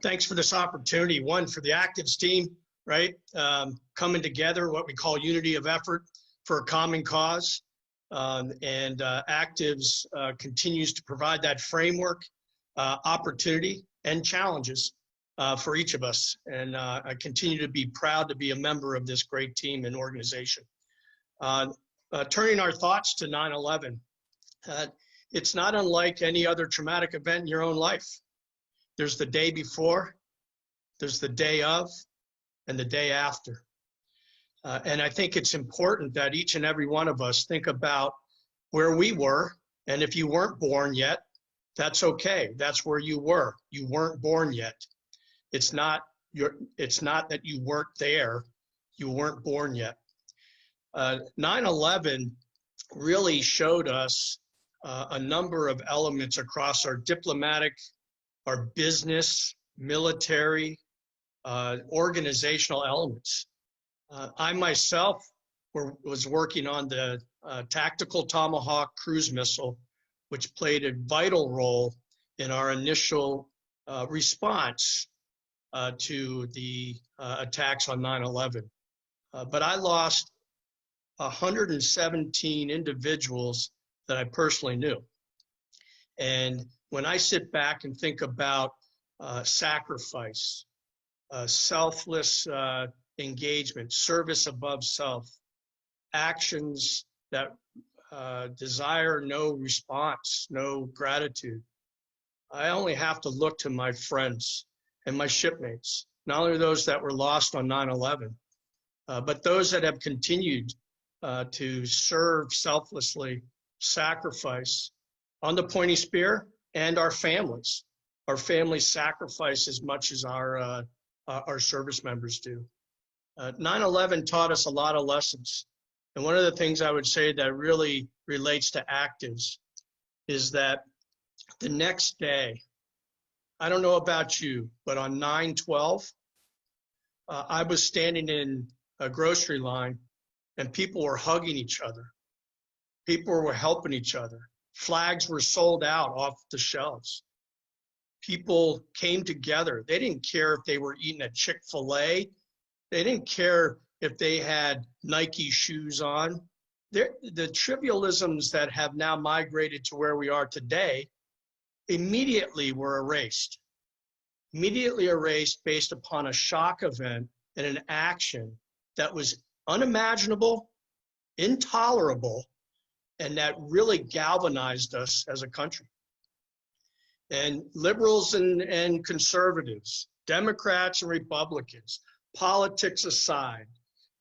Thanks for this opportunity. One, for the Activz team, right? Coming together, what we call unity of effort for a common cause. Activz continues to provide that framework, opportunity, and challenges for each of us. And I continue to be proud to be a member of this great team and organization. Turning our thoughts to 9/11, it's not unlike any other traumatic event in your own life. There's the day before, there's the day of, and the day after. And I think it's important that each and every one of us think about where we were. And if you weren't born yet, that's okay. That's where you were. You weren't born yet. It's not that you weren't there. You weren't born yet. 9/11 really showed us a number of elements across our diplomatic, our business, military, organizational elements. I myself was working on the tactical Tomahawk cruise missile, which played a vital role in our initial response to the attacks on 9/11. But I lost 117 individuals that I personally knew. And when I sit back and think about sacrifice, selfless engagement, service above self, actions that desire no response, no gratitude, I only have to look to my friends and my shipmates, not only those that were lost on 9/11, but those that have continued to serve selflessly, sacrifice on the pointy spear, and our families. Our families sacrifice as much as our service members do. 9/11 taught us a lot of lessons. And one of the things I would say that really relates to Activz is that the next day, I don't know about you, but on 9/12, I was standing in a grocery line and people were hugging each other. People were helping each other. Flags were sold out off the shelves. People came together. They didn't care if they were eating at Chick-fil-A. They didn't care if they had Nike shoes on. The trivialisms that have now migrated to where we are today immediately were erased. Immediately erased based upon a shock event and an action that was unimaginable, intolerable, and that really galvanized us as a country. And liberals and conservatives, Democrats and Republicans, politics aside,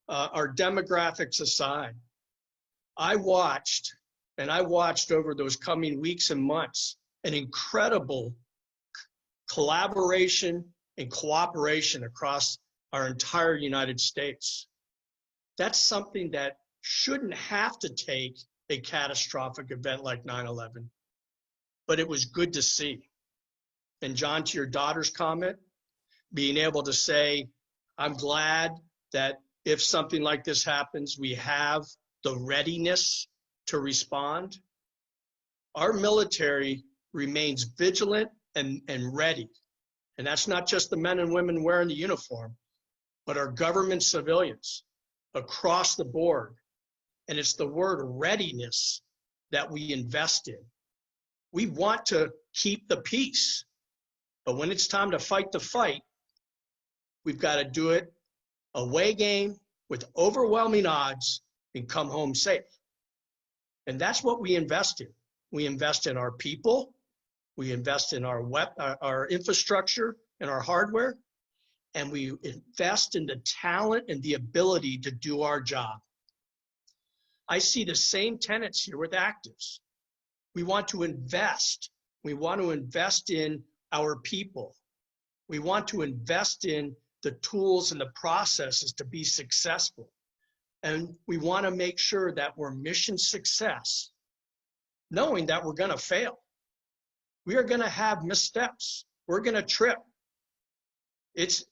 our demographics aside, I watched over those coming weeks and months an incredible collaboration and cooperation across our entire United States. That's something that shouldn't have to take a catastrophic event like 9/11, but it was good to see. And John, to your daughter's comment, being able to say, I'm glad that if something like this happens, we have the readiness to respond. Our military remains vigilant and ready. And that's not just the men and women wearing the uniform, but our government civilians across the board. And it's the word readiness that we invest in. We want to keep the peace, but when it's time to fight the fight, we've got to do it away game with overwhelming odds and come home safe. And that's what we invest in. We invest in our people, we invest in our infrastructure and our hardware, and we invest in the talent and the ability to do our job. I see the same tenets here with Activz. We want to invest. We want to invest in our people. We want to invest in the tools and the processes to be successful. And we want to make sure that we're mission success, knowing that we're going to fail. We are going to have missteps. We're going to trip.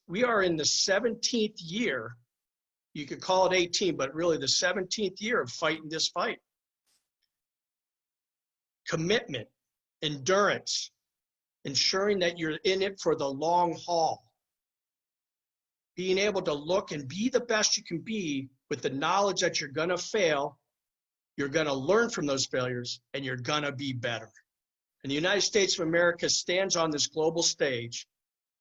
We are in the 17th year. You could call it 18, but really the 17th year of fighting this fight. Commitment, endurance, ensuring that you're in it for the long haul, being able to look and be the best you can be with the knowledge that you're going to fail, you're going to learn from those failures, and you're going to be better. And the United States of America stands on this global stage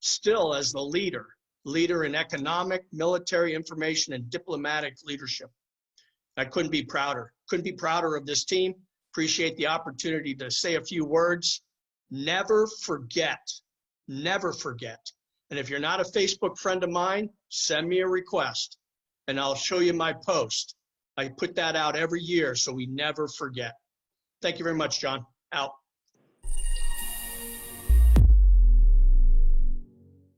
still as the leader in economic, military, information, and diplomatic leadership. I couldn't be prouder. Couldn't be prouder of this team. Appreciate the opportunity to say a few words. Never forget, never forget. And if you're not a Facebook friend of mine, send me a request and I'll show you my post. I put that out every year so we never forget. Thank you very much, John. Out.